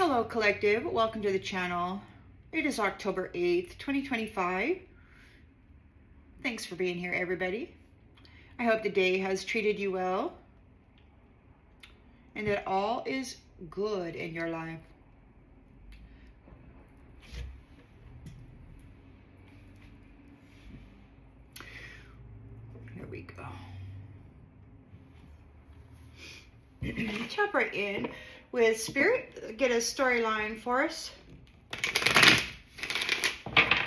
Hello collective, welcome to the channel. It is October 8th, 2025. Thanks for being here, everybody. I hope the day has treated you well and that all is good in your life. Here we go. Tap right in with Spirit. Get a storyline for us.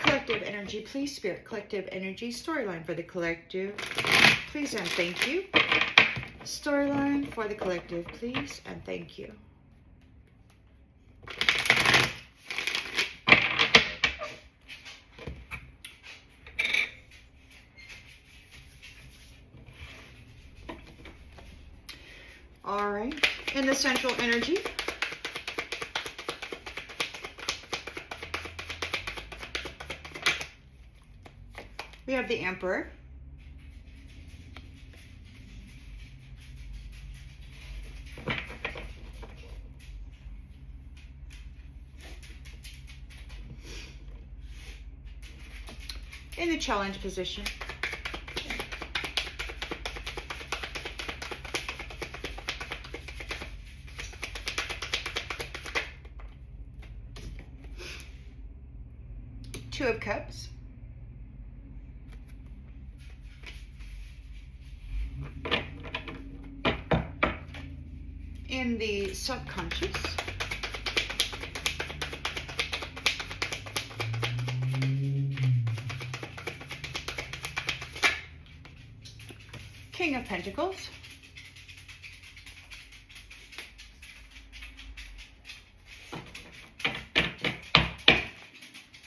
Collective energy, please, Spirit. Collective energy, storyline for the collective. Please and thank you. Storyline for the collective, please and thank you. All right, in the central energy, we have the Emperor. In the challenge position, Two of Cups. In the subconscious, King of Pentacles.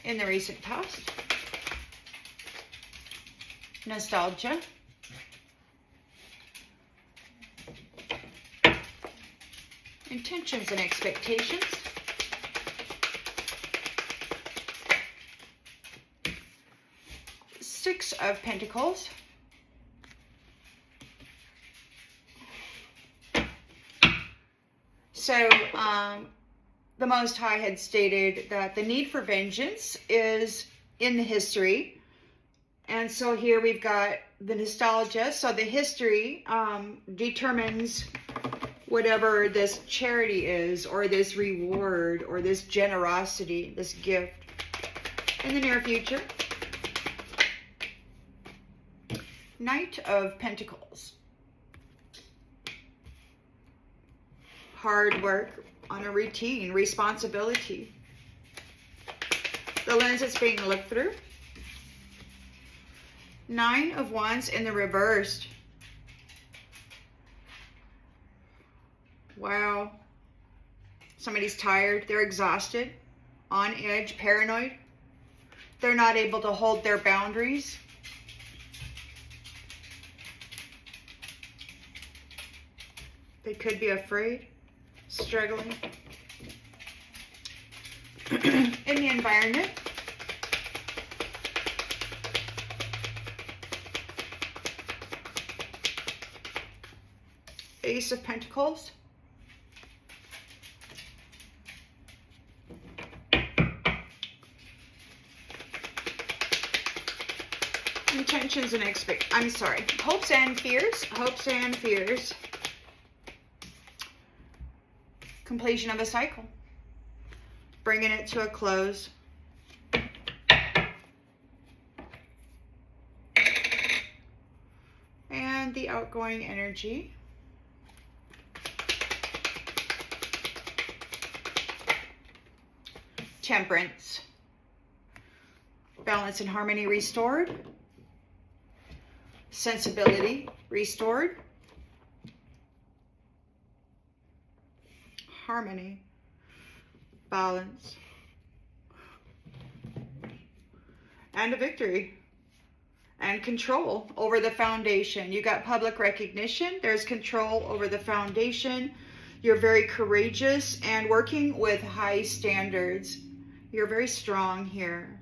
In the recent past, nostalgia. Intentions and expectations. Six of Pentacles. So, the Most High had stated that the need for vengeance is in the history. And so here we've got the nostalgia. So the history determines whatever this charity is, or this reward, or this generosity, this gift in the near future. Knight of Pentacles. Hard work on a routine, responsibility. The lens that's being looked through. Nine of Wands in the reversed. Wow. Somebody's tired. They're exhausted, on edge, paranoid. They're not able to hold their boundaries. They could be afraid, struggling. In the environment, Ace of Pentacles. Intentions and hopes and fears. Hopes and fears. Completion of a cycle. Bringing it to a close. And the outgoing energy. Temperance. Balance and harmony restored. Sensibility restored. Harmony. Balance. And a victory. And control over the foundation. You got public recognition. There's control over the foundation. You're very courageous and working with high standards. You're very strong here.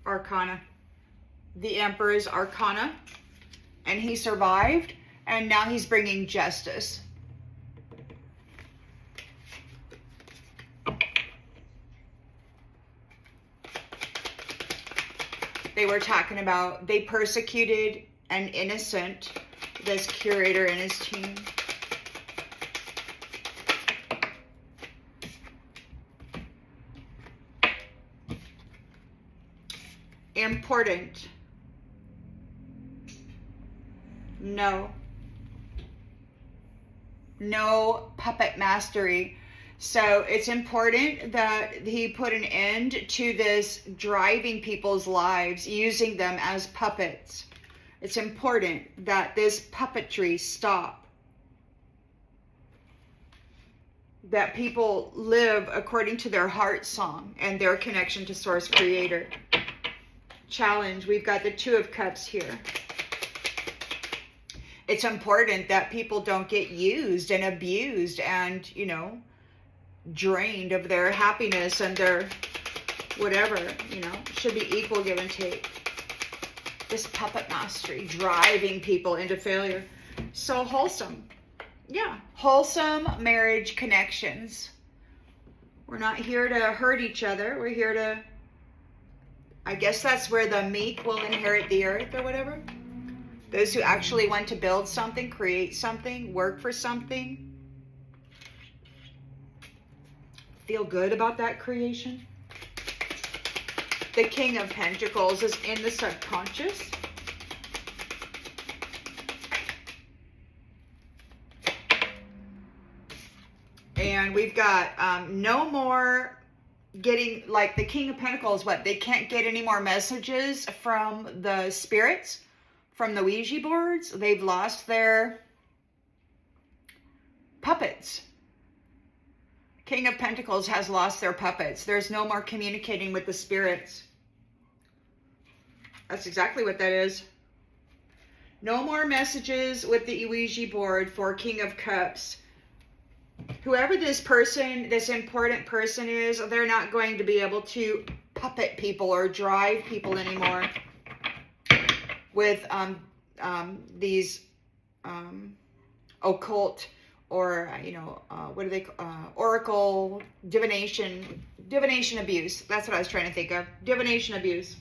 arcana. The Emperor's arcana. And he survived. And now he's bringing justice. They were talking about they persecuted an innocent, this curator and his team. Important. No puppet mastery. So it's important that he put an end to this driving people's lives, using them as puppets. It's important that this puppetry stop. That people live according to their heart song and their connection to Source Creator. Challenge, we've got the Two of Cups here. It's important that people don't get used and abused and, you know, drained of their happiness and their whatever, you know, should be equal give and take. This puppet mastery, driving people into failure. So wholesome. Yeah, wholesome marriage connections. We're not here to hurt each other. We're here to, I guess that's where the meek will inherit the earth or whatever. Those who actually want to build something, create something, work for something. Feel good about that creation. The King of Pentacles is in the subconscious. And we've got no more getting, like the King of Pentacles, what? They can't get any more messages from the spirits, from the Ouija boards. They've lost their puppets. King of Pentacles has lost their puppets. There's no more communicating with the spirits. That's exactly what that is. No more messages with the Ouija board for King of Cups. Whoever this person, this important person is, they're not going to be able to puppet people or drive people anymore with these occult or, you know, what do they, oracle, divination abuse. That's what I was trying to think of. Divination abuse.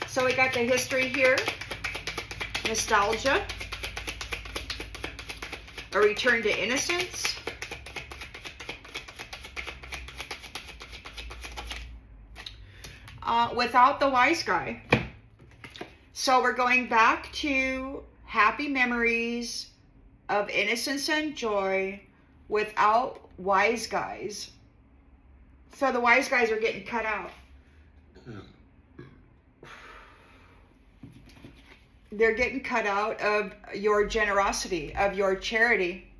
So we got the history here. Nostalgia. A return to innocence. Without the wise guy. So we're going back to happy memories of innocence and joy without wise guys. So the wise guys are getting cut out. They're getting cut out of your generosity, of your charity,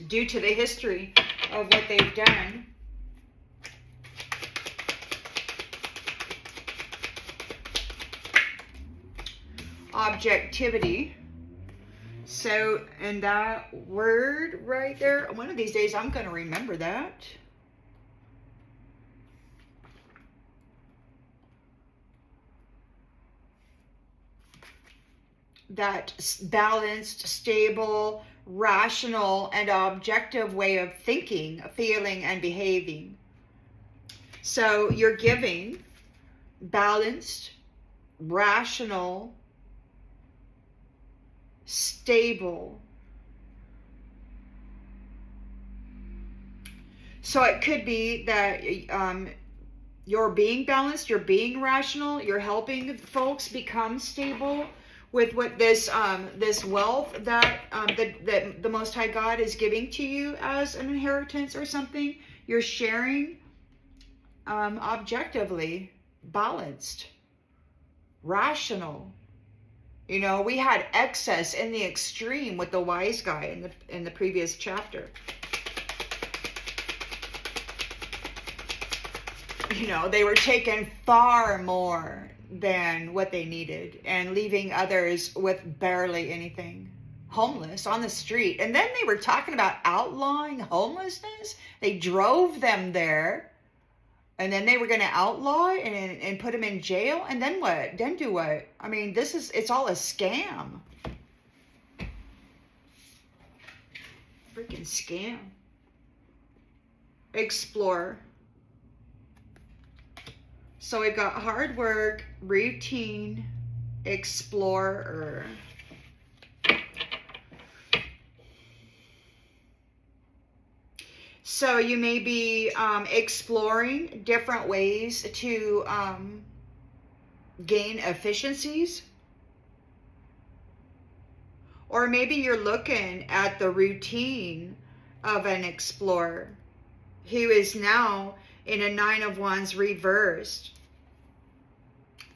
due to the history of what they've done. Objectivity. So, and that word right there, one of these days I'm going to remember that. That balanced, stable, rational, and objective way of thinking, feeling, and behaving. So you're giving balanced, rational, stable. So it could be that you're being balanced, you're being rational, you're helping folks become stable with what this this wealth that that the Most High God is giving to you as an inheritance or something. You're sharing objectively, balanced, rational. You know, we had excess in the extreme with the wise guy in the previous chapter. You know, they were taking far more than what they needed and leaving others with barely anything. Homeless on the street. And then they were talking about outlawing homelessness. They drove them there. And then they were going to outlaw it and put him in jail. And then what? Then do what? I mean, it's all a scam. Freaking scam. Explore. So we've got hard work, routine, explorer. So you may be exploring different ways to gain efficiencies. Or maybe you're looking at the routine of an explorer who is now in a 9 of Wands reversed.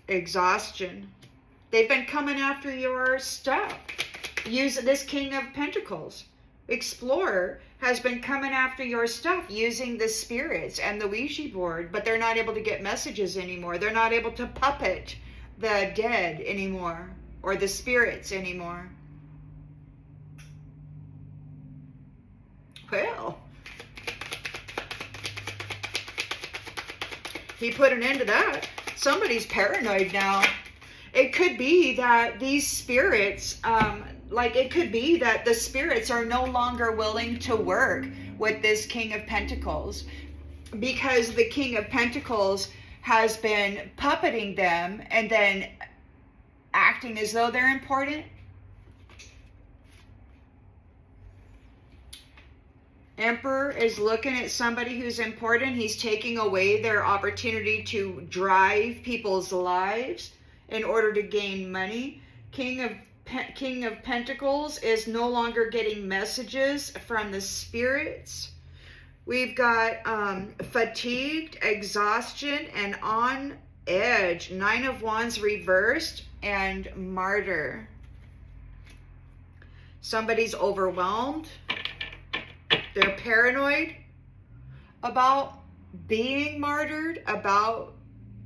Exhaustion. They've been coming after your stuff. Use this King of Pentacles. Explorer has been coming after your stuff using the spirits and the Ouija board, but they're not able to get messages anymore. They're not able to puppet the dead anymore or the spirits anymore. Well, he put an end to that. Somebody's paranoid now. It could be that these spirits, it could be that the spirits are no longer willing to work with this King of Pentacles because the King of Pentacles has been puppeting them and then acting as though they're important. Emperor is looking at somebody who's important. He's taking away their opportunity to drive people's lives in order to gain money. King of Pentacles is no longer getting messages from the spirits. We've got fatigued, exhaustion, and on edge. 9 of Wands reversed and martyr. Somebody's overwhelmed. They're paranoid about being martyred, about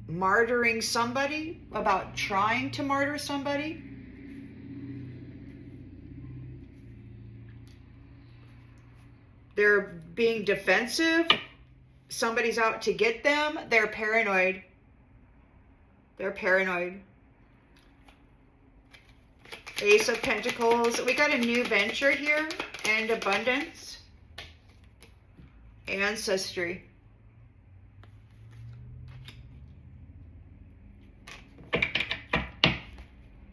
martyring somebody, about trying to martyr somebody. They're being defensive. Somebody's out to get them. They're paranoid. They're paranoid. Ace of Pentacles. We got a new venture here and abundance. Ancestry.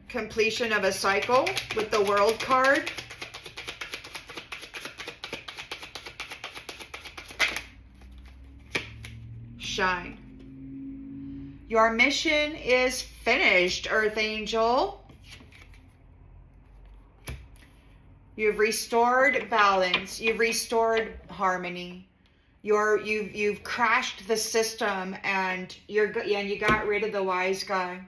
Completion of a cycle with the World card. Shine. Your mission is finished, Earth Angel. You've restored balance. You've restored harmony. You've crashed the system, and you got rid of the wise guy.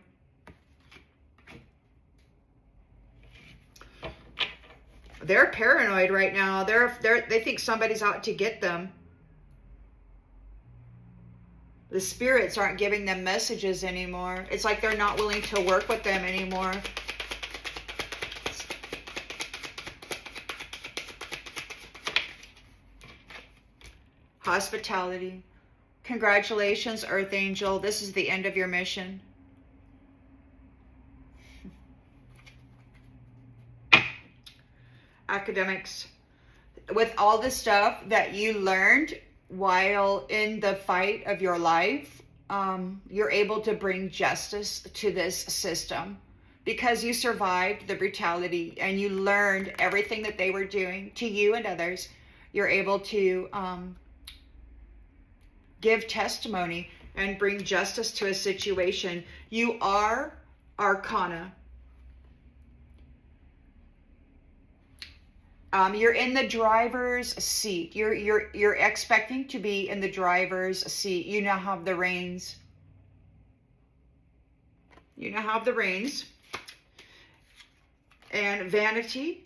They're paranoid right now. They think somebody's out to get them. The spirits aren't giving them messages anymore. It's like they're not willing to work with them anymore. Hospitality. Congratulations, Earth Angel. This is the end of your mission. Academics. With all the stuff that you learned while in the fight of your life, you're able to bring justice to this system because you survived the brutality and you learned everything that they were doing to you and others. You're able to give testimony and bring justice to a situation. You are Arcana. You're in the driver's seat. You're expecting to be in the driver's seat. You now have the reins. You now have the reins. And vanity.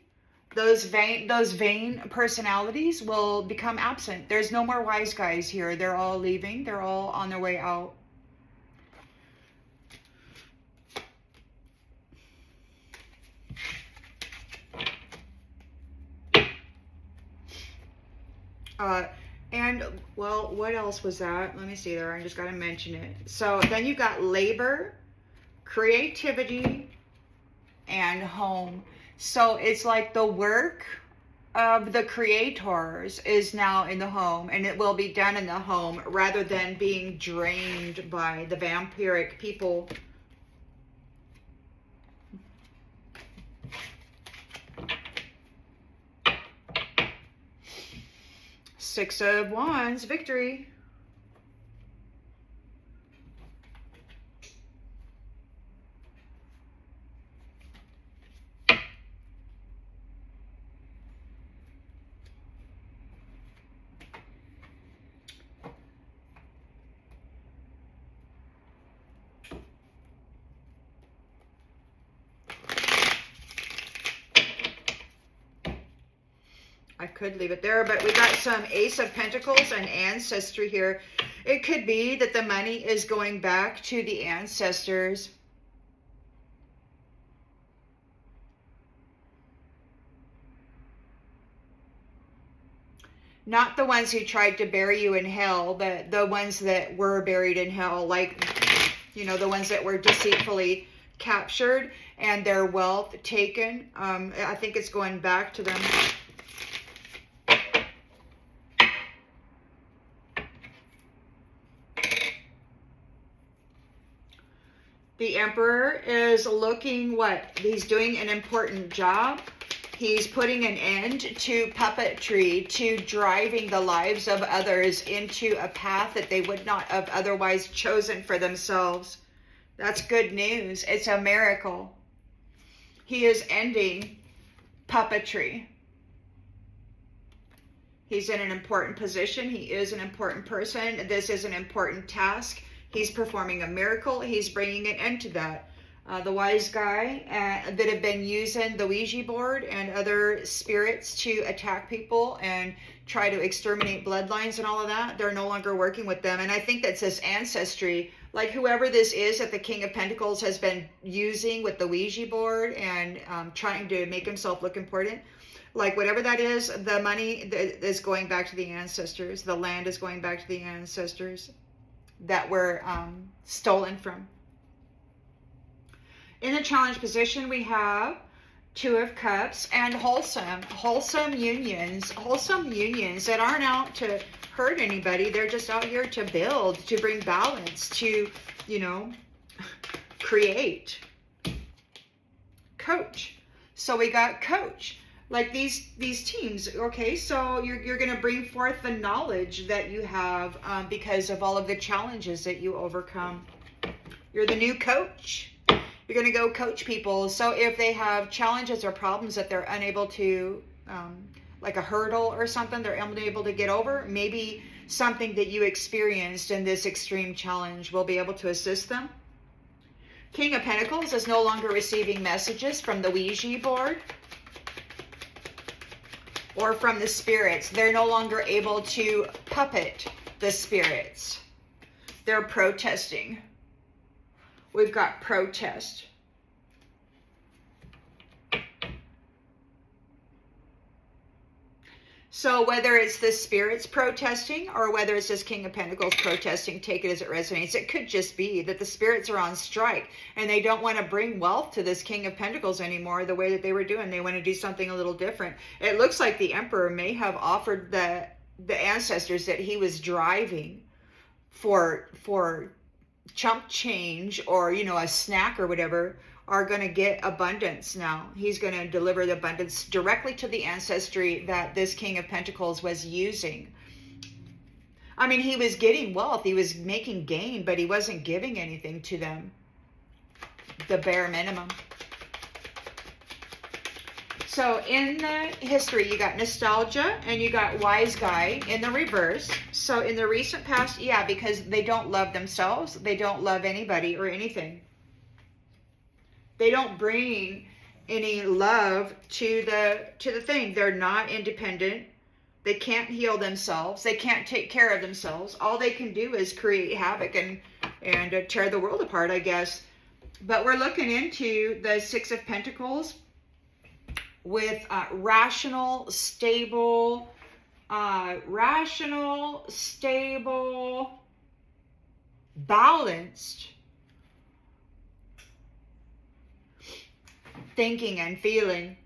Those vain personalities will become absent. There's no more wise guys here. They're all leaving. They're all on their way out. And, well, what else was that? Let me see there. I just got to mention it. So then you got labor, creativity, and home. So it's like the work of the creators is now in the home, and it will be done in the home rather than being drained by the vampiric people. Six of Wands, victory. I could leave it there, but we got some Ace of Pentacles and Ancestry here. It could be that the money is going back to the ancestors. Not the ones who tried to bury you in hell, but the ones that were buried in hell, like, you know, the ones that were deceitfully captured and their wealth taken. I think it's going back to them. The Emperor is looking what? He's doing an important job. He's putting an end to puppetry, to driving the lives of others into a path that they would not have otherwise chosen for themselves. That's good news. It's a miracle. He is ending puppetry. He's in an important position. He is an important person. This is an important task. He's performing a miracle. He's bringing an end to that. The wise guy that have been using the Ouija board and other spirits to attack people and try to exterminate bloodlines and all of that, they're no longer working with them. And I think that's this ancestry, like whoever this is that the King of Pentacles has been using with the Ouija board and trying to make himself look important. Like whatever that is, the money is going back to the ancestors. The land is going back to the ancestors that were stolen from. In the challenge position, we have Two of Cups and wholesome unions that aren't out to hurt anybody. They're just out here to build, to bring balance, to, you know, create. Coach. So we got coach. Like these teams, okay, so you're going to bring forth the knowledge that you have because of all of the challenges that you overcome. You're the new coach. You're going to go coach people. So if they have challenges or problems that they're unable to, like a hurdle or something, they're unable to get over, maybe something that you experienced in this extreme challenge will be able to assist them. King of Pentacles is no longer receiving messages from the Ouija board or from the spirits. They're no longer able to puppet the spirits. They're protesting. We've got protest. So whether it's the spirits protesting or whether it's this King of Pentacles protesting, take it as it resonates. It could just be that the spirits are on strike and they don't want to bring wealth to this King of Pentacles anymore the way that they were doing. They want to do something a little different. It looks like the Emperor may have offered the ancestors that he was driving for chump change or, you know, a snack or whatever, are going to get abundance now. He's going to deliver the abundance directly to the ancestry that this King of Pentacles was using. I mean, he was getting wealth. He was making gain, but he wasn't giving anything to them. The bare minimum. So in the history, you got nostalgia and you got wise guy in the reverse. So in the recent past, yeah, because they don't love themselves. They don't love anybody or anything. They don't bring any love to the thing. They're not independent. They can't heal themselves. They can't take care of themselves. All they can do is create havoc and tear the world apart, I guess. But we're looking into the Six of Pentacles with rational, stable, rational, stable, balanced thinking and feeling.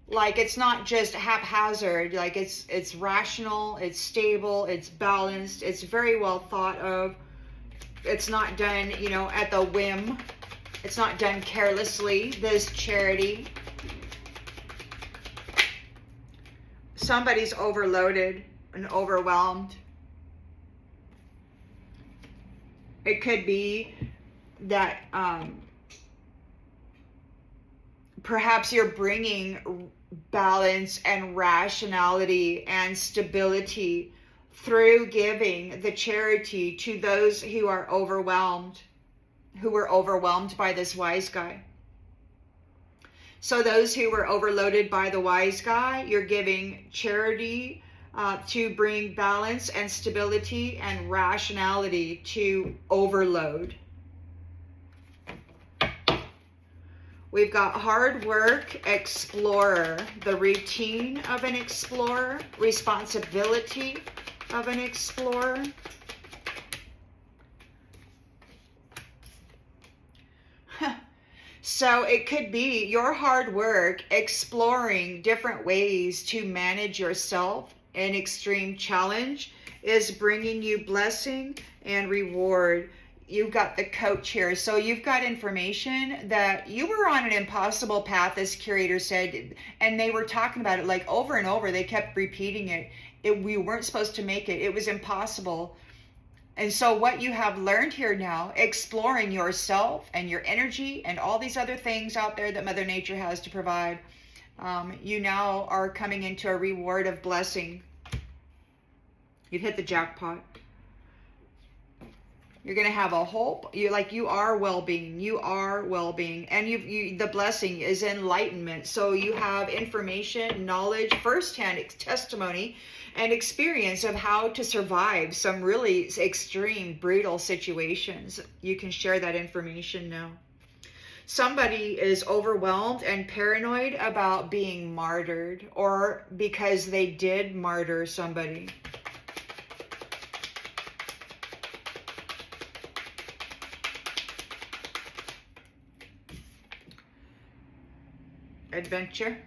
Like it's not just haphazard, like it's rational, it's stable, it's balanced, it's very well thought of. It's not done, you know, at the whim. It's not done carelessly. This charity. Somebody's overloaded and overwhelmed. It could be that perhaps you're bringing balance and rationality and stability through giving the charity to those who are overwhelmed, who were overwhelmed by this wise guy. So those who were overloaded by the wise guy, you're giving charity to bring balance and stability and rationality to overload. We've got hard work, explorer, the routine of an explorer, responsibility of an explorer. So it could be your hard work exploring different ways to manage yourself in extreme challenge is bringing you blessing and reward. You've got the coach here. So you've got information that you were on an impossible path, as curator said, and they were talking about it like over and over. They kept repeating it. We weren't supposed to make it. It was impossible. And so what you have learned here now, exploring yourself and your energy and all these other things out there that Mother Nature has to provide, you now are coming into a reward of blessing. You've hit the jackpot. You're going to have a hope. You are well-being. You are well-being. And the blessing is enlightenment. So you have information, knowledge, firsthand testimony, and experience of how to survive some really extreme, brutal situations. You can share that information now. Somebody is overwhelmed and paranoid about being martyred, or because they did martyr somebody. Adventure.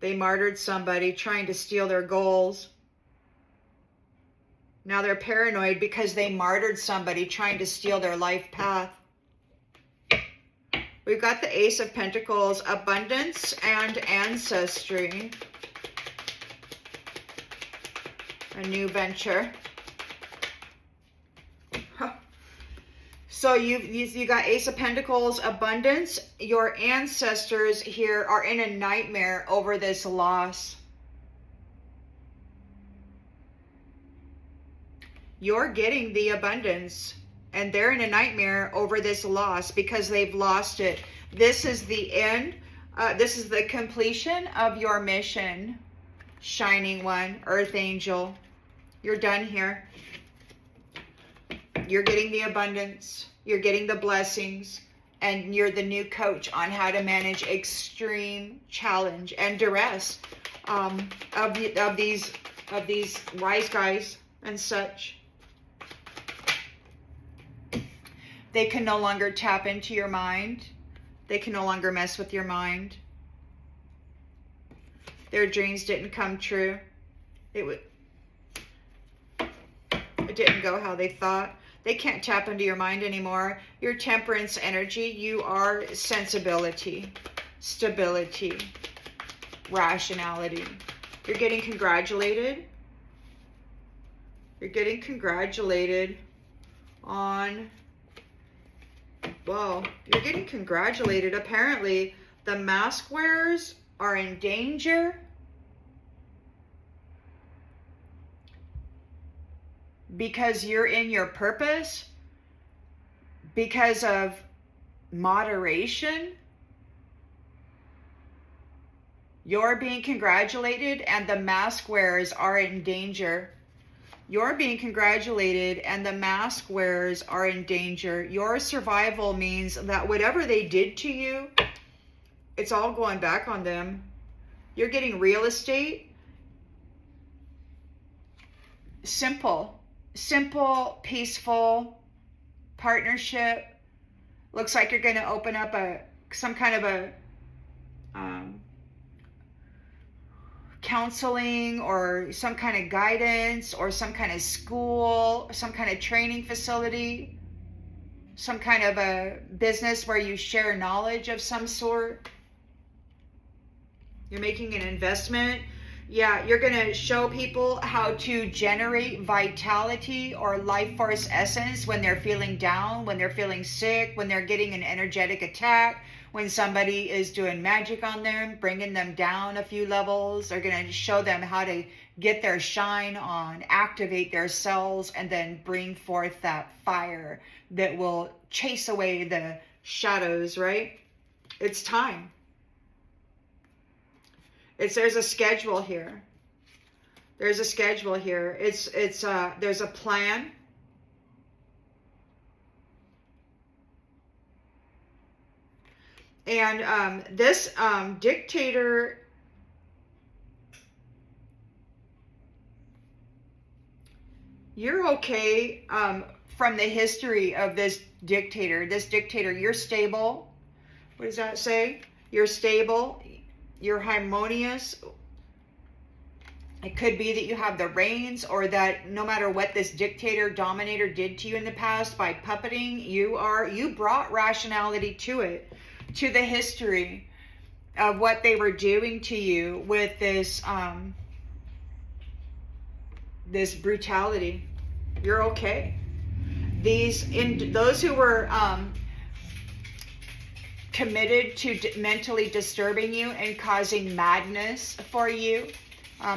They martyred somebody trying to steal their goals. Now they're paranoid because they martyred somebody trying to steal their life path. We've got the Ace of Pentacles, abundance and ancestry. A new venture. So you got Ace of Pentacles, abundance. Your ancestors here are in a nightmare over this loss. You're getting the abundance, and they're in a nightmare over this loss because they've lost it. This is the end. This is the completion of your mission, Shining One, Earth Angel. You're done here. You're getting the abundance. You're getting the blessings, and you're the new coach on how to manage extreme challenge and duress of these wise guys and such. They can no longer tap into your mind. They can no longer mess with your mind. Their dreams didn't come true. It didn't go how they thought. They can't tap into your mind anymore. Your temperance energy, you are sensibility, stability, rationality. You're getting congratulated. You're getting congratulated on, well, you're getting congratulated. Apparently, the mask wearers are in danger because you're in your purpose, because of moderation. You're being congratulated and the mask wearers are in danger. You're being congratulated and the mask wearers are in danger. Your survival means that whatever they did to you, It's all going back on them. You're getting real estate. Simple, peaceful partnership. Looks like you're going to open up some kind of a counseling or some kind of guidance or some kind of school, some kind of training facility, some kind of a business where you share knowledge of some sort. You're making an investment. Yeah, you're going to show people how to generate vitality or life force essence when they're feeling down, when they're feeling sick, when they're getting an energetic attack, when somebody is doing magic on them, bringing them down a few levels. They're going to show them how to get their shine on, activate their cells, and then bring forth that fire that will chase away the shadows, right? It's time. There's a schedule here. There's a schedule here. There's a plan. And this dictator, you're okay from the history of this dictator. This dictator, you're stable. What does that say? You're stable. You're harmonious. It could be that you have the reins, or that no matter what this dictator, dominator did to you in the past by puppeting, you brought rationality to it, to the history of what they were doing to you with this this brutality. You're okay. Those who were committed to mentally disturbing you and causing madness for you,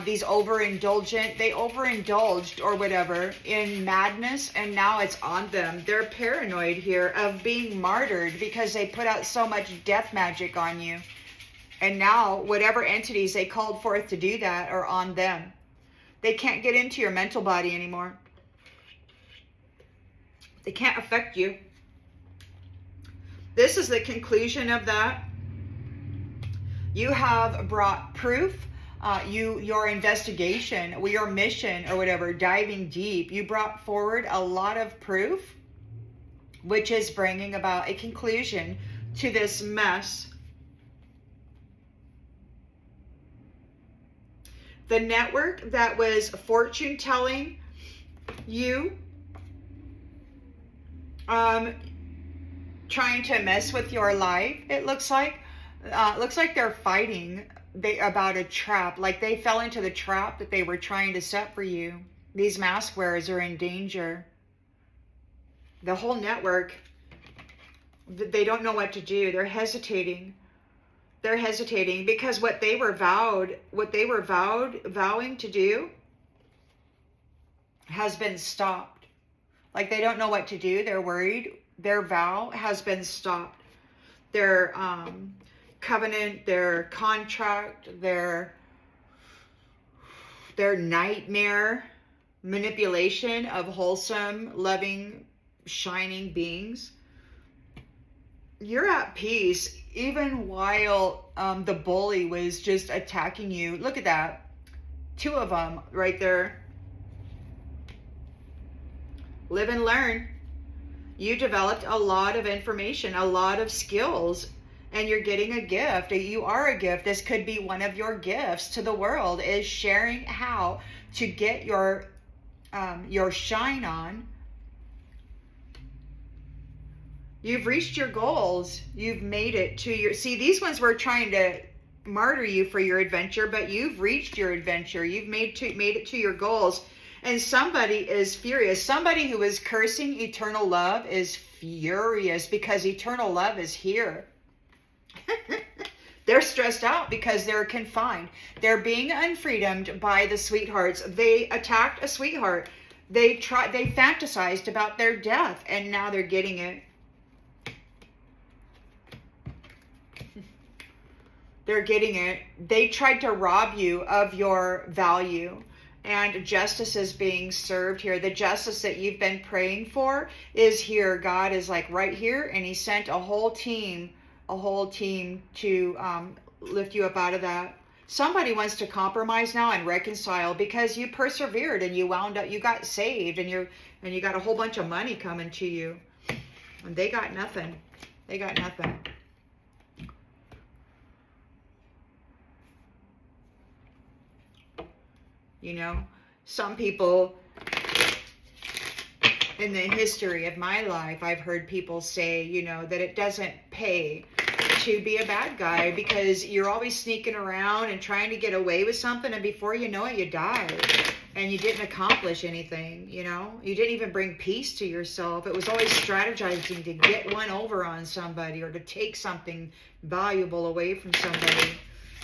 these they overindulged or whatever in madness, and now it's on them. They're paranoid here of being martyred because they put out so much death magic on you, and now whatever entities they called forth to do that are on them. They can't get into your mental body anymore. They can't affect you. This is the conclusion of that. You have brought proof. Your investigation, your mission or whatever, diving deep, you brought forward a lot of proof, which is bringing about a conclusion to this mess. The network that was fortune telling you, trying to mess with your life, it looks like they're fighting about a trap, like they fell into the trap that they were trying to set for you. These mask wearers are in danger. The whole network, they don't know what to do. They're hesitating. They're hesitating because what they were vowing to do has been stopped. Like they don't know what to do. They're worried. Their vow has been stopped. Their covenant, their contract, their nightmare manipulation of wholesome, loving, shining beings. You're at peace even while the bully was just attacking you. Look at that. 2 of them right there. Live and learn. You developed a lot of information, a lot of skills, and you're getting a gift. You are a gift. This could be one of your gifts to the world, is sharing how to get your shine on. You've reached your goals. You've made it to your... See, these ones were trying to martyr you for your adventure, but you've reached your adventure. You've made it to your goals. And somebody is furious. Somebody who is cursing eternal love is furious because eternal love is here. They're stressed out because they're confined. They're being unfreedomed by the sweethearts. They attacked a sweetheart. They fantasized about their death, and now they're getting it. They're getting it. They tried to rob you of your value. And justice is being served here. The justice that you've been praying for is here. God is like right here, and he sent a whole team a whole team to lift you up out of that. Somebody wants to compromise now and reconcile because you persevered and you wound up, you got saved, and you got a whole bunch of money coming to you, and they got nothing. They got nothing. You know, some people in the history of my life, I've heard people say, you know, that it doesn't pay to be a bad guy because you're always sneaking around and trying to get away with something, and before you know it, you die. And you didn't accomplish anything, you know? You didn't even bring peace to yourself. It was always strategizing to get one over on somebody or to take something valuable away from somebody.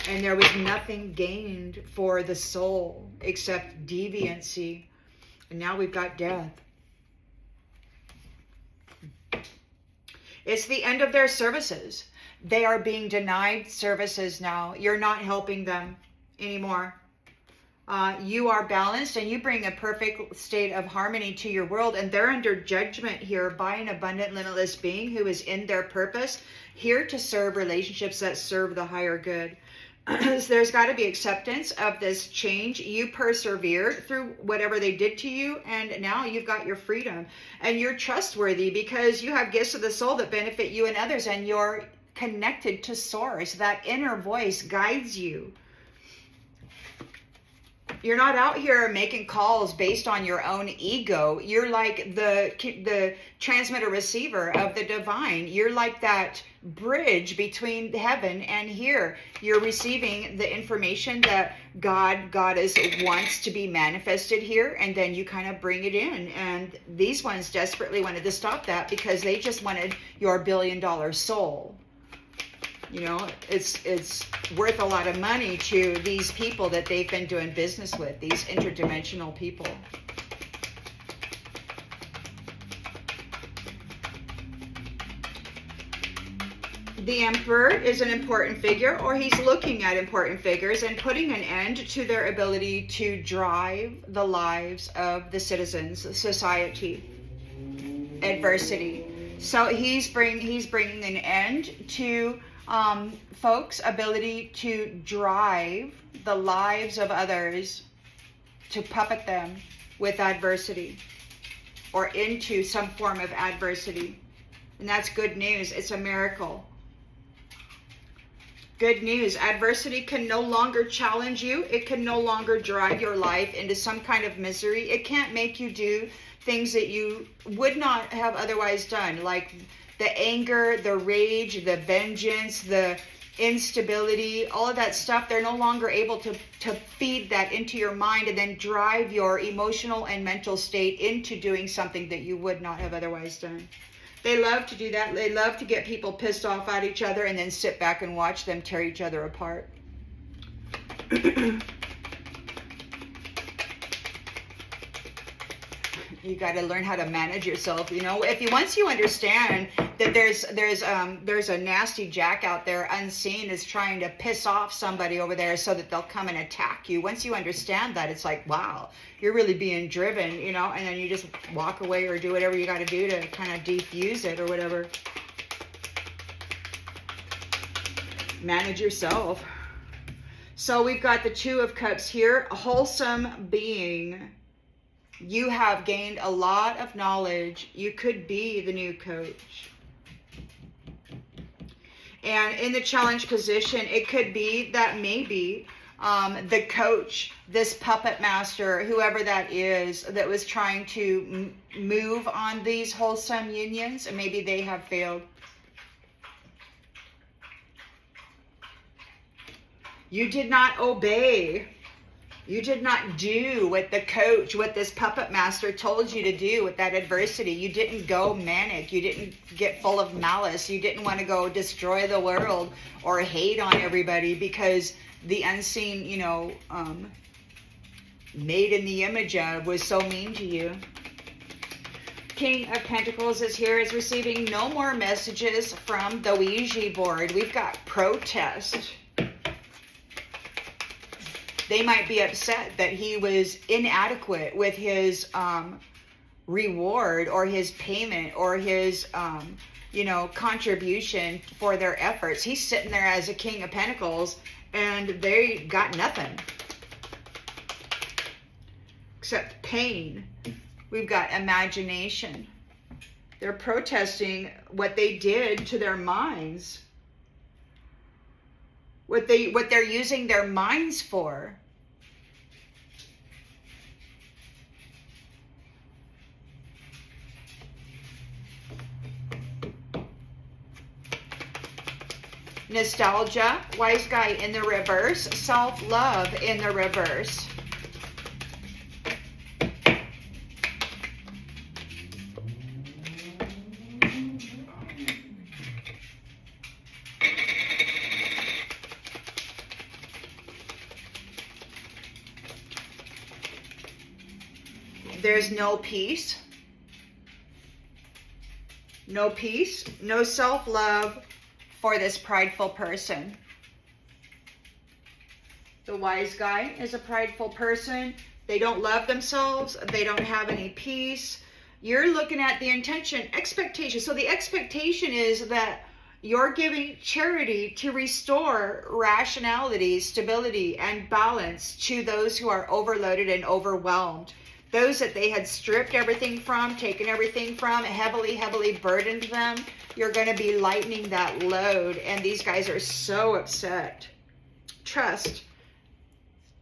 And there was nothing gained for the soul except deviancy. And now we've got death. It's the end of their services. They are being denied services now. You're not helping them anymore. You are balanced and you bring a perfect state of harmony to your world, and they're under judgment here by an abundant, limitless being who is in their purpose, here to serve relationships that serve the higher good. There's got to be acceptance of this change. You persevered through whatever they did to you, and now you've got your freedom, and you're trustworthy because you have gifts of the soul that benefit you and others, and you're connected to source. That inner voice guides you. You're not out here making calls based on your own ego. You're like the transmitter receiver of the divine. You're like that bridge between heaven and here. You're receiving the information that Goddess wants to be manifested here, and then you kind of bring it in. And these ones desperately wanted to stop that because they just wanted your billion-dollar soul. You know, it's worth a lot of money to these people that they've been doing business with, these interdimensional people. The Emperor is an important figure, or he's looking at important figures and putting an end to their ability to drive the lives of the citizens, society, adversity. So he's bringing an end to folks' ability to drive the lives of others, to puppet them with adversity or into some form of adversity. And that's good news. It's a miracle. Good news. Adversity can no longer challenge you. It can no longer drive your life into some kind of misery. It can't make you do things that you would not have otherwise done, like the anger, the rage, the vengeance, the instability, all of that stuff. They're no longer able to feed that into your mind and then drive your emotional and mental state into doing something that you would not have otherwise done. They love to do that. They love to get people pissed off at each other and then sit back and watch them tear each other apart. You got to learn how to manage yourself. You know, once you understand that there's a nasty jack out there unseen is trying to piss off somebody over there so that they'll come and attack you. Once you understand that, it's like, wow, you're really being driven, you know, and then you just walk away or do whatever you got to do to kind of defuse it or whatever. Manage yourself. So we've got the Two of Cups here, a wholesome being. You have gained a lot of knowledge. You could be the new coach. And in the challenge position, it could be that maybe the coach, this puppet master, whoever that is, that was trying to move on these wholesome unions, and maybe they have failed. You did not obey. You did not do what the coach, what this puppet master told you to do with that adversity. You didn't go manic. You didn't get full of malice. You didn't want to go destroy the world or hate on everybody because the unseen, you know, made in the image of was so mean to you. King of Pentacles is here, is receiving no more messages from the Ouija board. We've got protest. They might be upset that he was inadequate with his reward or his payment or his contribution for their efforts. He's sitting there as a King of Pentacles, and they got nothing except pain. We've got imagination. They're protesting what they did to their minds, what they're using their minds for. Nostalgia, wise guy in the reverse, self-love in the reverse. There's no peace. No peace, no self-love for this prideful person. The wise guy is a prideful person. They don't love themselves. They don't have any peace. You're looking at the intention, expectation. So the expectation is that you're giving charity to restore rationality, stability, and balance to those who are overloaded and overwhelmed. Those that they had stripped everything from, taken everything from, heavily, heavily burdened them. You're going to be lightening that load. And these guys are so upset. Trust.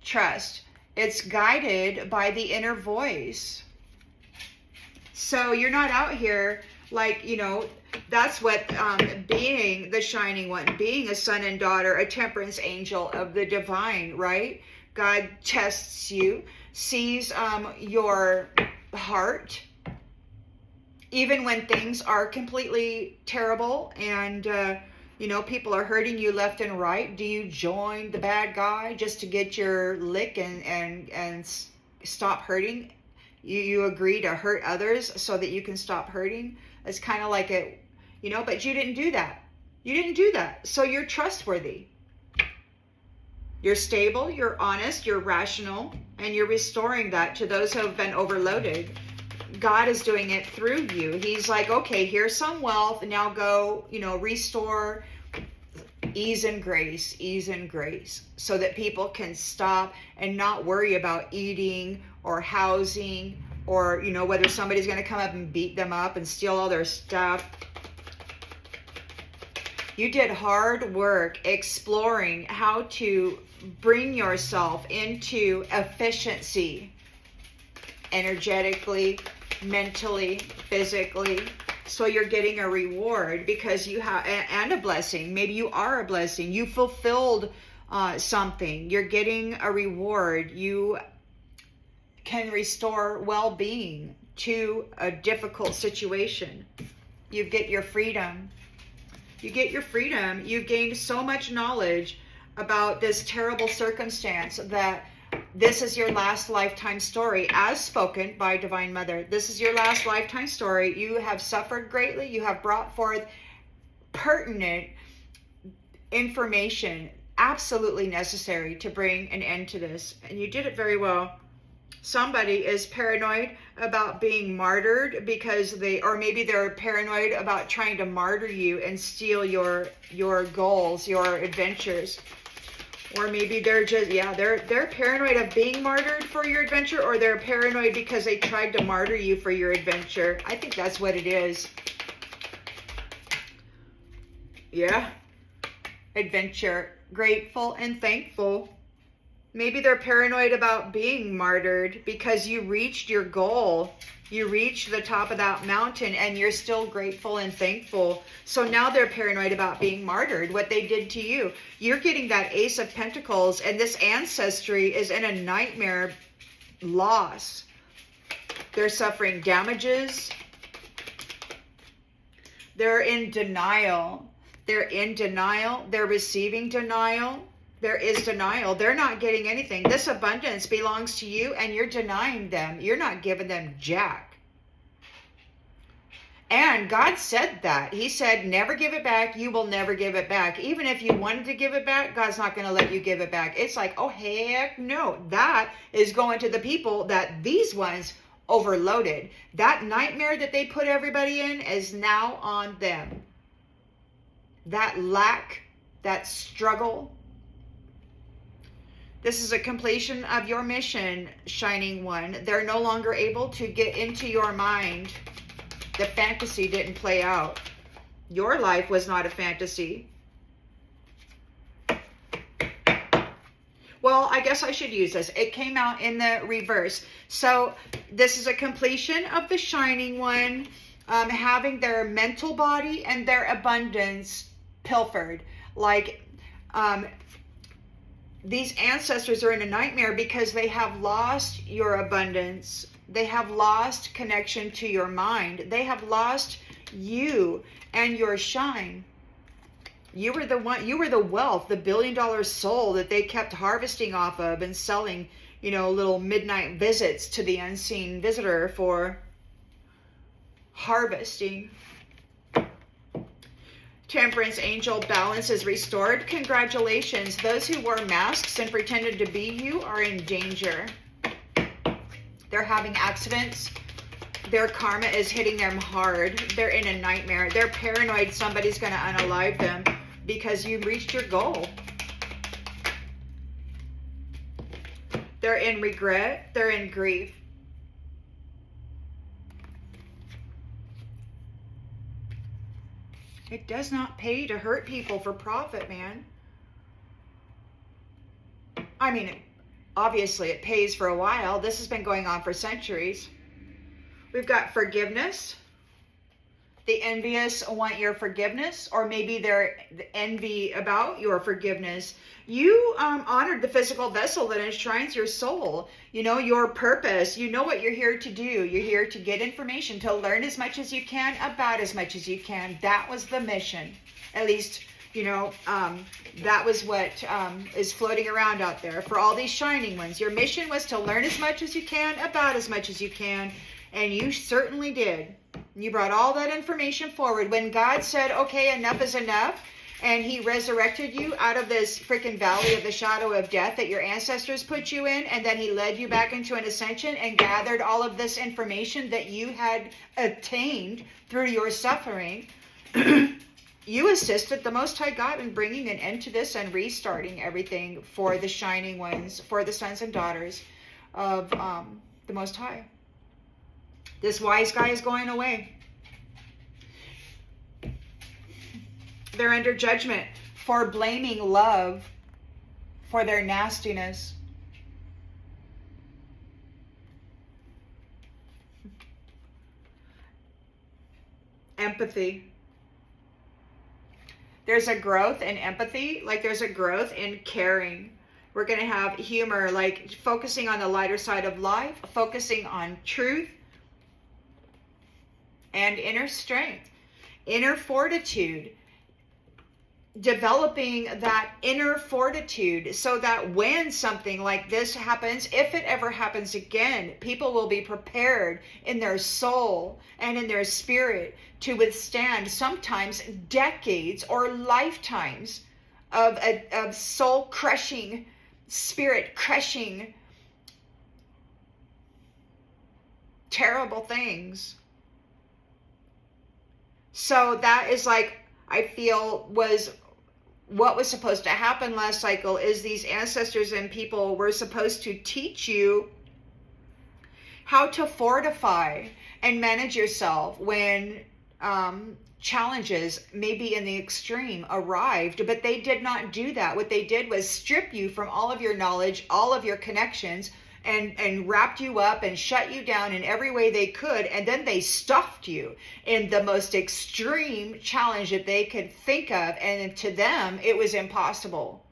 Trust. It's guided by the inner voice. So you're not out here like, that's what being the shining one, being a son and daughter, a temperance angel of the divine, right? God tests you, sees your heart, even when things are completely terrible and, people are hurting you left and right. Do you join the bad guy just to get your lick and stop hurting? You agree to hurt others so that you can stop hurting? It's kind of like it, but you didn't do that. You didn't do that. So you're trustworthy. You're stable, you're honest, you're rational, and you're restoring that to those who have been overloaded. God is doing it through you. He's like, okay, here's some wealth. Now go, restore ease and grace, so that people can stop and not worry about eating or housing or, whether somebody's going to come up and beat them up and steal all their stuff. You did hard work exploring how to bring yourself into efficiency, energetically, mentally, physically. So you're getting a reward because you have, and a blessing. Maybe you are a blessing. You fulfilled something. You're getting a reward. You can restore well-being to a difficult situation. You get your freedom. You get your freedom. You've gained so much knowledge about this terrible circumstance that this is your last lifetime story, as spoken by Divine Mother. This is your last lifetime story. You have suffered greatly. You have brought forth pertinent information, absolutely necessary to bring an end to this. And you did it very well. Somebody is paranoid about being martyred because or maybe they're paranoid about trying to martyr you and steal your goals, your adventures. Or maybe they're just, they're paranoid of being martyred for your adventure, or they're paranoid because they tried to martyr you for your adventure. I think that's what it is. Yeah. Adventure. Grateful and thankful. Maybe they're paranoid about being martyred because you reached your goal. You reached the top of that mountain and you're still grateful and thankful. So now they're paranoid about being martyred, what they did to you. You're getting that Ace of Pentacles, and this ancestry is in a nightmare loss. They're suffering damages. They're in denial. They're in denial. They're receiving denial. There is denial. They're not getting anything. This abundance belongs to you and you're denying them. You're not giving them jack. And God said that. He said, never give it back. You will never give it back. Even if you wanted to give it back, God's not going to let you give it back. It's like, oh, heck no. That is going to the people that these ones overloaded. That nightmare that they put everybody in is now on them. That lack, that struggle. This is a completion of your mission, Shining One. They're no longer able to get into your mind. The fantasy didn't play out. Your life was not a fantasy. Well, I guess I should use this. It came out in the reverse. So this is a completion of the Shining One having their mental body and their abundance pilfered. Like these ancestors are in a nightmare because they have lost your abundance. They have lost connection to your mind. They have lost you and your shine. You were the one, you were the wealth, the billion-dollar soul that they kept harvesting off of and selling, you know, little midnight visits to the unseen visitor for harvesting. Temperance angel balance is restored. Congratulations. Those who wore masks and pretended to be you are in danger. They're having accidents. Their karma is hitting them hard. They're in a nightmare. They're paranoid somebody's going to unalive them because you reached your goal. They're in regret. They're in grief. It does not pay to hurt people for profit, man. I mean, obviously it pays for a while. This has been going on for centuries. We've got forgiveness. The envious want your forgiveness, or maybe they're envy about your forgiveness. You honored the physical vessel that enshrines your soul. You know, your purpose. You know what you're here to do. You're here to get information, to learn as much as you can about as much as you can. That was the mission. At least, you know, that was what is floating around out there for all these shining ones. Your mission was to learn as much as you can about as much as you can. And you certainly did. You brought all that information forward. When God said, okay, enough is enough, and he resurrected you out of this freaking valley of the shadow of death that your ancestors put you in, and then he led you back into an ascension and gathered all of this information that you had attained through your suffering, you assisted the Most High God in bringing an end to this and restarting everything for the shining ones, for the sons and daughters of the Most High. This wise guy is going away. They're under judgment for blaming love for their nastiness. Empathy. There's a growth in empathy, like there's a growth in caring. We're going to have humor, like focusing on the lighter side of life, focusing on truth, and inner strength, inner fortitude, developing that inner fortitude so that when something like this happens, if it ever happens again, people will be prepared in their soul and in their spirit to withstand sometimes decades or lifetimes of soul crushing, spirit crushing, terrible things. So that is like, I feel was what was supposed to happen last cycle is these ancestors and people were supposed to teach you how to fortify and manage yourself when challenges, maybe in the extreme, arrived, but they did not do that. What they did was strip you from all of your knowledge, all of your connections, and wrapped you up and shut you down in every way they could, and then they stuffed you in the most extreme challenge that they could think of, and to them it was impossible.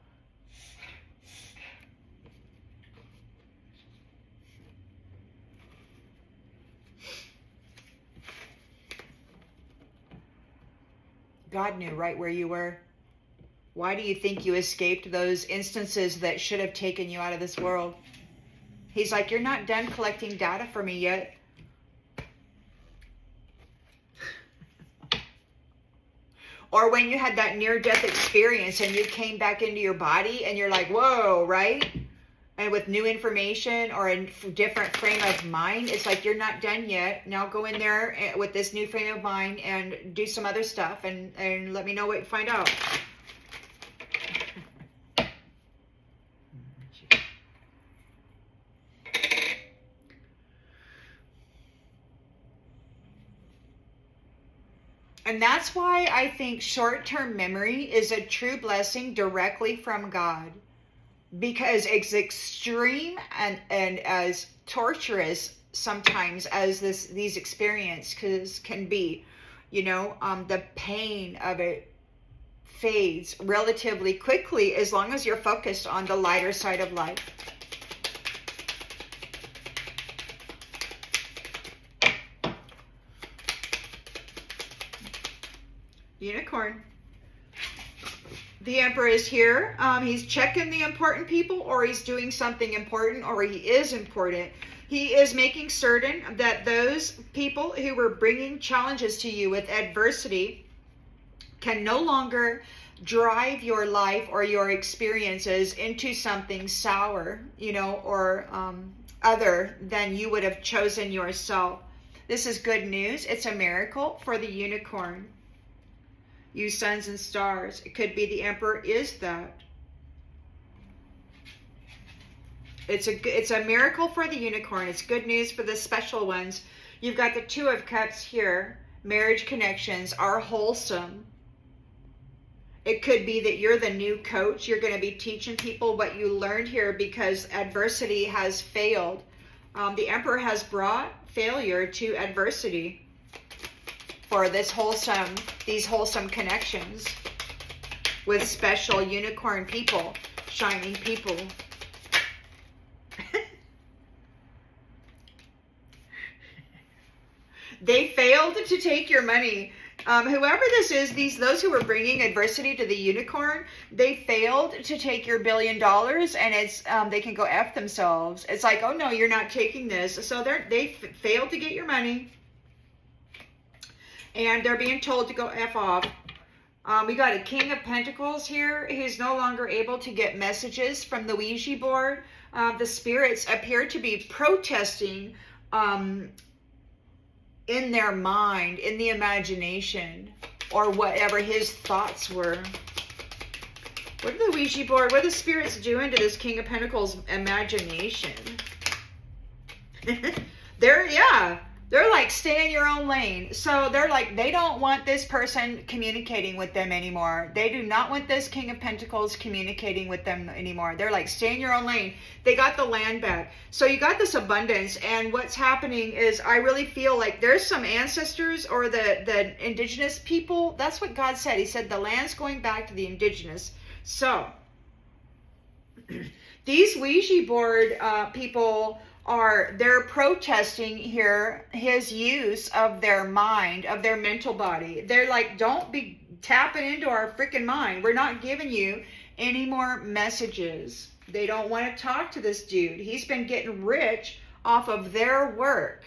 God knew right where you were. Why do you think you escaped those instances that should have taken you out of this world? He's like, you're not done collecting data for me yet. Or when you had that near-death experience and you came back into your body and you're like, whoa, right? and with new information or a different frame of mind. It's like, you're not done yet. Now go in there with this new frame of mind and do some other stuff, and let me know what you find out. And that's why I think short-term memory is a true blessing directly from God, because it's extreme and as torturous sometimes as these experiences can be. You know, the pain of it fades relatively quickly as long as you're focused on the lighter side of life. Unicorn. The Emperor is here. He's checking the important people, or he's doing something important, or he is important. He is making certain that those people who were bringing challenges to you with adversity can no longer drive your life or your experiences into something sour, you know, or other than you would have chosen yourself. This is good news. It's a miracle for the unicorn. You suns and stars. It could be the Emperor is that. It's a miracle for the unicorn. It's good news for the special ones. You've got the Two of Cups here. Marriage connections are wholesome. It could be that you're the new coach. You're going to be teaching people what you learned here because adversity has failed. The Emperor has brought failure to adversity for these wholesome connections with special unicorn people, shining people. They failed to take your money. Whoever this is, those who were bringing adversity to the unicorn, they failed to take your $1 billion, and it's they can go F themselves. It's like, oh no, you're not taking this. So they failed to get your money, and they're being told to go F off. We got a King of Pentacles here who's no longer able to get messages from the Ouija board. The spirits appear to be protesting in their mind, in the imagination, or whatever his thoughts were. What are the Ouija board, what are the spirits doing to this King of Pentacles imagination? They're like, stay in your own lane. So they're like, they don't want this person communicating with them anymore. They do not want this King of Pentacles communicating with them anymore. They're like, stay in your own lane. They got the land back. So you got this abundance, and what's happening is I really feel like there's some ancestors or the indigenous people. That's what God said. He said the land's going back to the indigenous. So these Ouija board people they're protesting here his use of their mind, of their mental body. They're like, don't be tapping into our freaking mind. We're not giving you any more messages. They don't want to talk to this dude. He's been getting rich off of their work.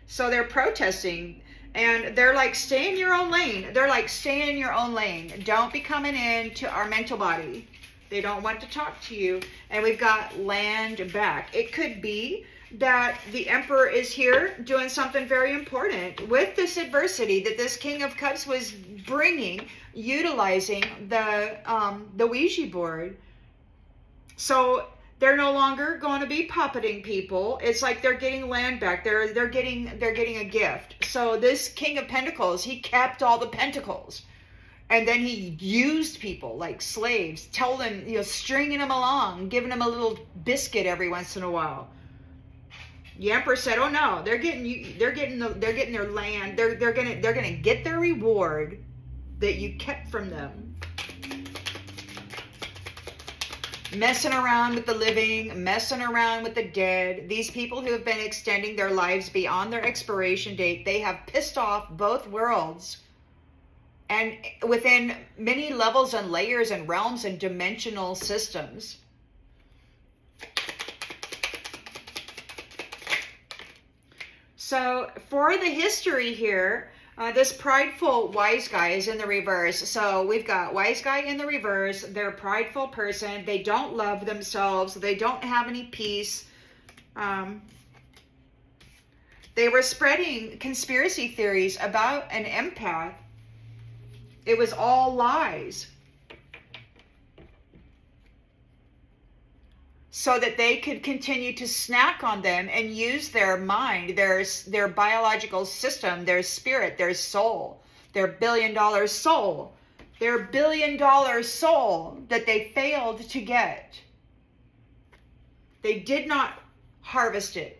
So they're protesting, and they're like, stay in your own lane. They're like, stay in your own lane. Don't be coming into our mental body. They don't want to talk to you. And we've got land back. It could be that the Emperor is here doing something very important with this adversity that this King of Cups was bringing, utilizing the Ouija board. So they're no longer going to be puppeting people. It's like they're getting land back. They're getting a gift. So this King of Pentacles, he kept all the pentacles. And then he used people like slaves, told them, stringing them along, giving them a little biscuit every once in a while. The Emperor said, "Oh no, they're getting their land. They're gonna get their reward that you kept from them." Messing around with the living, messing around with the dead. These people who have been extending their lives beyond their expiration date, they have pissed off both worlds. And within many levels and layers and realms and dimensional systems. So for the history here, This prideful wise guy is in the reverse. So we've got wise guy in the reverse. They're a prideful person. They don't love themselves. They don't have any peace. They were spreading conspiracy theories about an empath. It was all lies, so that they could continue to snack on them and use their mind, their biological system, their spirit, their soul, their billion-dollar soul, their billion-dollar soul that they failed to get. They did not harvest it.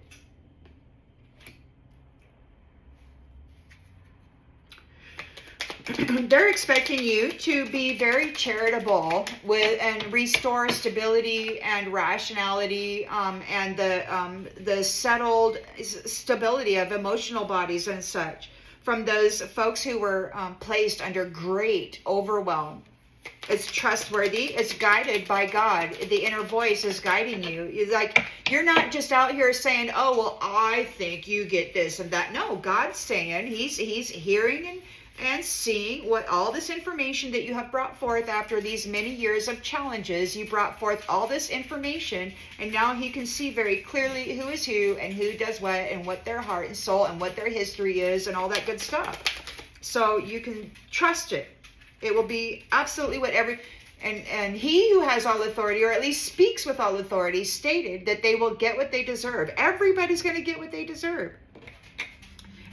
They're expecting you to be very charitable and restore stability and rationality, and the settled stability of emotional bodies and such from those folks who were placed under great overwhelm. It's trustworthy. It's guided by God. The inner voice is guiding you. It's like, you're not just out here saying, oh, well, I think you get this and that. No, God's saying, he's hearing and seeing what all this information that you have brought forth after these many years of challenges. You brought forth all this information, and now he can see very clearly who is who and who does what and what their heart and soul and what their history is and all that good stuff. So you can trust it. It will be absolutely whatever. And he who has all authority, or at least speaks with all authority, stated that they will get what they deserve. Everybody's going to get what they deserve,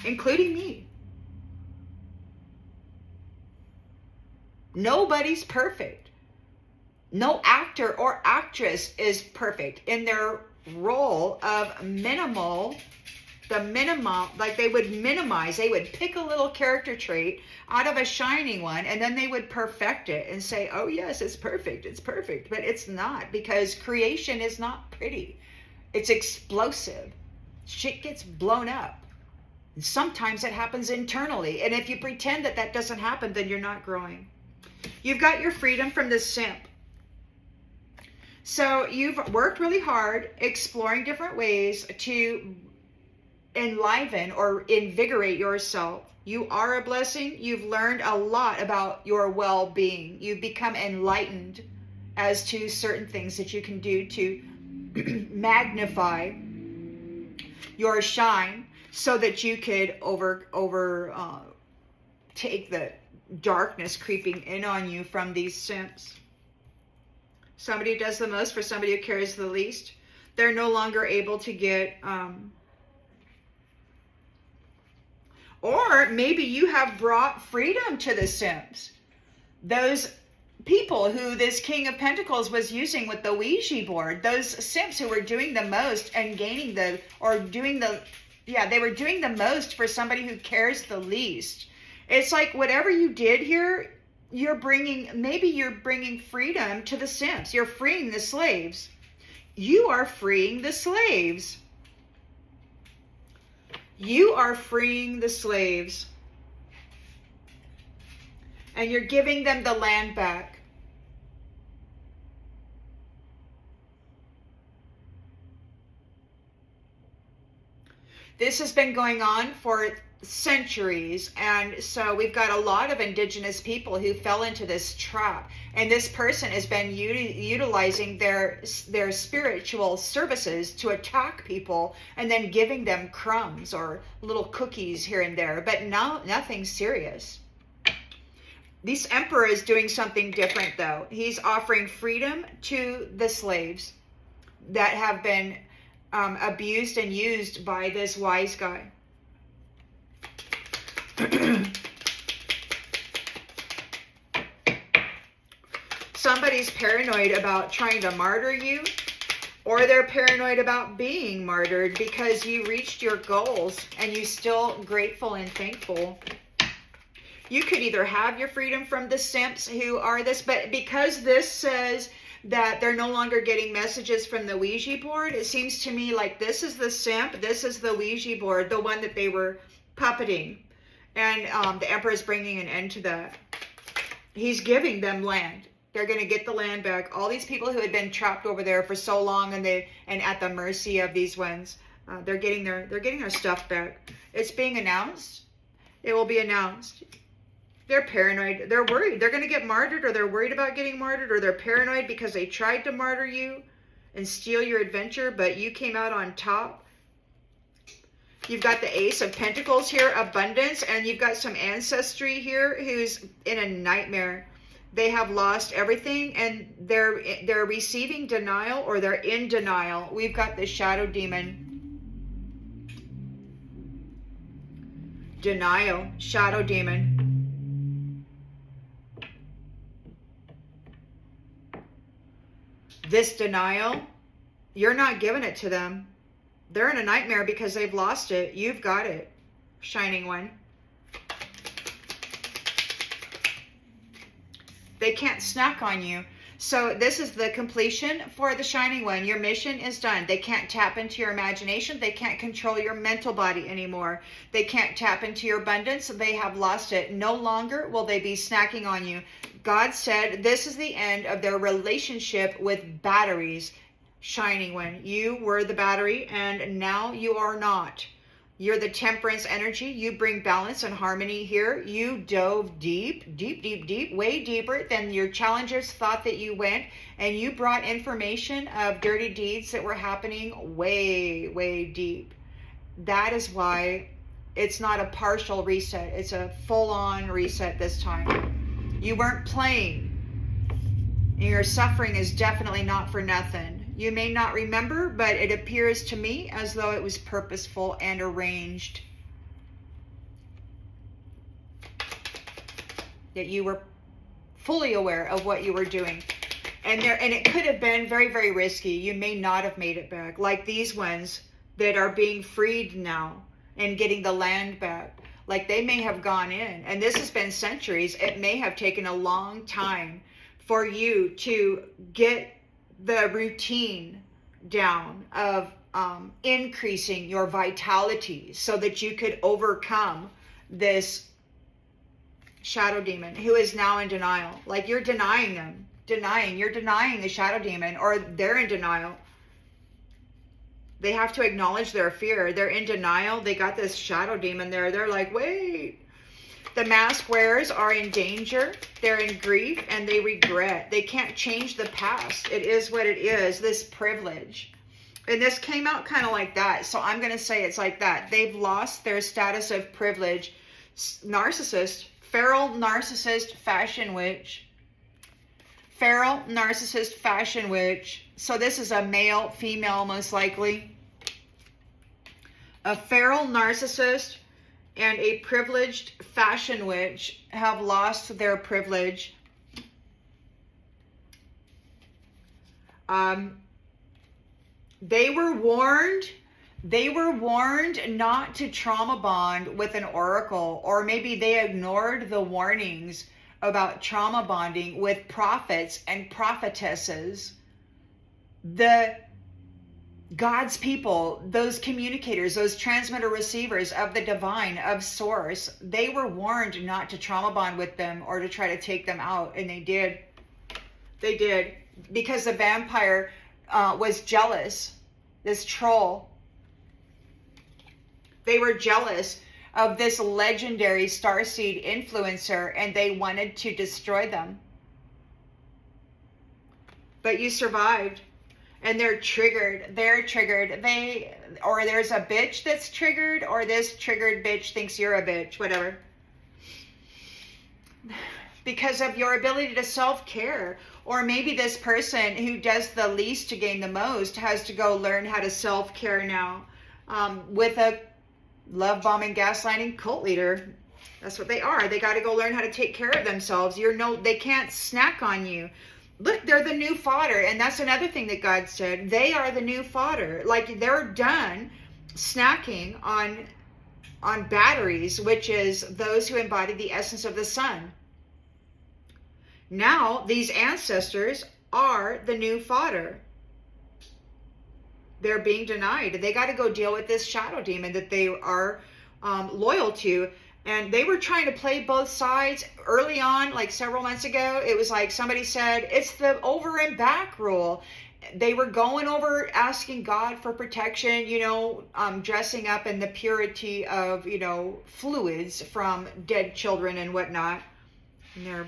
including me. Nobody's perfect. No actor or actress is perfect in their role of like they would minimize, they would pick a little character trait out of a shining one, and then they would perfect it and say, oh yes, it's perfect, but it's not, because creation is not pretty. It's explosive. Shit gets blown up. And sometimes it happens internally, and if you pretend that doesn't happen, then you're not growing. You've got your freedom from this simp. So you've worked really hard exploring different ways to enliven or invigorate yourself. You are a blessing. You've learned a lot about your well-being. You've become enlightened as to certain things that you can do to magnify your shine, so that you could take the darkness creeping in on you from these simps. Somebody who does the most for somebody who carries the least. They're no longer able to get, or maybe you have brought freedom to the simps. Those people who this King of Pentacles was using with the Ouija board, those simps who were doing the most and gaining they were doing the most for somebody who cares the least. It's like whatever you did here, you're bringing freedom to the simps. You're freeing the slaves. You are freeing the slaves. You are freeing the slaves. And you're giving them the land back. This has been going on for centuries, and so we've got a lot of indigenous people who fell into this trap, and this person has been utilizing their spiritual services to attack people and then giving them crumbs or little cookies here and there, but nothing serious. This emperor is doing something different, though. He's offering freedom to the slaves that have been abused and used by this wise guy. Somebody's paranoid about trying to martyr you, or they're paranoid about being martyred because you reached your goals and you're still grateful and thankful. You could either have your freedom from the simps who are this, but because this says that they're no longer getting messages from the Ouija board, it seems to me like this is the simp, this is the Ouija board, the one that they were puppeting. And the emperor is bringing an end to that. He's giving them land. They're going to get the land back. All these people who had been trapped over there for so long and at the mercy of these ones, they're getting their stuff back. It's being announced It will be announced. They're paranoid. They're worried. They're going to get martyred, or they're worried about getting martyred, or they're paranoid because they tried to martyr you and steal your adventure, but you came out on top. You've got the Ace of Pentacles here, abundance, and you've got some ancestry here who's in a nightmare. They have lost everything, and they're receiving denial, or they're in denial. We've got the shadow demon. Denial, shadow demon. This denial, you're not giving it to them. They're in a nightmare because they've lost it. You've got it, Shining One. They can't snack on you. So this is the completion for the Shining One. Your mission is done. They can't tap into your imagination. They can't control your mental body anymore. They can't tap into your abundance. They have lost it. No longer will they be snacking on you. God said this is the end of their relationship with batteries. Shining One, you were the battery, and now you are not. You're the temperance energy. You bring balance and harmony here. You dove deep, deep, deep, deep, way deeper than your challengers thought that you went. And you brought information of dirty deeds that were happening way, way deep. That is why it's not a partial reset. It's a full-on reset this time. You weren't playing. And your suffering is definitely not for nothing. You may not remember, but it appears to me as though it was purposeful and arranged. That you were fully aware of what you were doing. And it could have been very, very risky. You may not have made it back. Like these ones that are being freed now and getting the land back. Like they may have gone in. And this has been centuries. It may have taken a long time for you to get the routine down of increasing your vitality so that you could overcome this shadow demon who is now in denial. Like you're denying them, you're denying the shadow demon, or they're in denial. They have to acknowledge their fear. They're in denial. They got this shadow demon there. They're like, wait. The mask wearers are in danger, they're in grief, and they regret. They can't change the past. It is what it is, this privilege. And this came out kind of like that, so I'm going to say it's like that. They've lost their status of privilege. Narcissist, feral narcissist fashion witch. Feral narcissist fashion witch. So this is a male, female most likely. A feral narcissist and a privileged fashion witch have lost their privilege. They were warned not to trauma bond with an oracle, or maybe they ignored the warnings about trauma bonding with prophets and prophetesses. God's people, those communicators, those transmitter receivers of the divine, of source, they were warned not to trauma bond with them or to try to take them out. And they did. They did. Because the vampire was jealous. This troll. They were jealous of this legendary starseed influencer, and they wanted to destroy them. But you survived. And they're triggered. They're triggered. Or there's a bitch that's triggered, or this triggered bitch thinks you're a bitch, whatever. Because of your ability to self-care. Or maybe this person who does the least to gain the most has to go learn how to self-care now. With a love bombing, gaslighting cult leader. That's what they are. They got to go learn how to take care of themselves. They can't snack on you. Look, they're the new fodder. And that's another thing that God said. They are the new fodder. Like they're done snacking on batteries, which is those who embody the essence of the sun. Now, these ancestors are the new fodder. They're being denied. They got to go deal with this shadow demon that they are loyal to. And they were trying to play both sides early on, like several months ago. It was like somebody said, it's the over and back rule. they were going over asking God for protection, dressing up in the purity of, fluids from dead children and whatnot. And they're,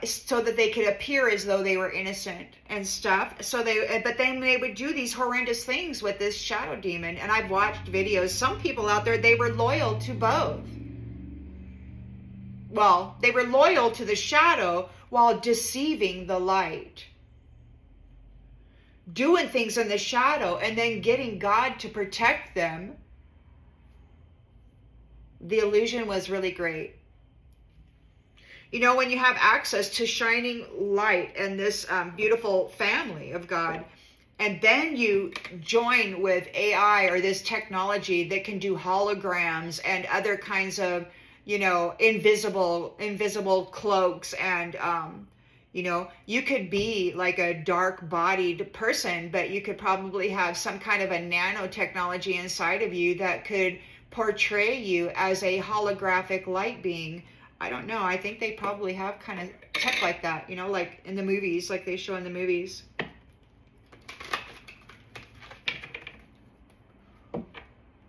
so that they could appear as though they were innocent and stuff. But then they would do these horrendous things with this shadow demon. And I've watched videos. Some people out there, they were loyal to both. Well, they were loyal to the shadow while deceiving the light. Doing things in the shadow and then getting God to protect them. The illusion was really great. When you have access to shining light and this beautiful family of God, and then you join with AI or this technology that can do holograms and other kinds of, invisible cloaks, and, you could be like a dark-bodied person, but you could probably have some kind of a nanotechnology inside of you that could portray you as a holographic light being. I don't know. I think they probably have kind of tech like that, like in the movies, like they show in the movies.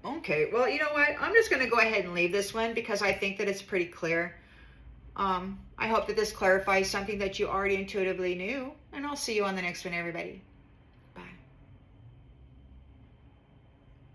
Okay, well, you know what? I'm just going to go ahead and leave this one because I think that it's pretty clear. I hope that this clarifies something that you already intuitively knew, and I'll see you on the next one, everybody.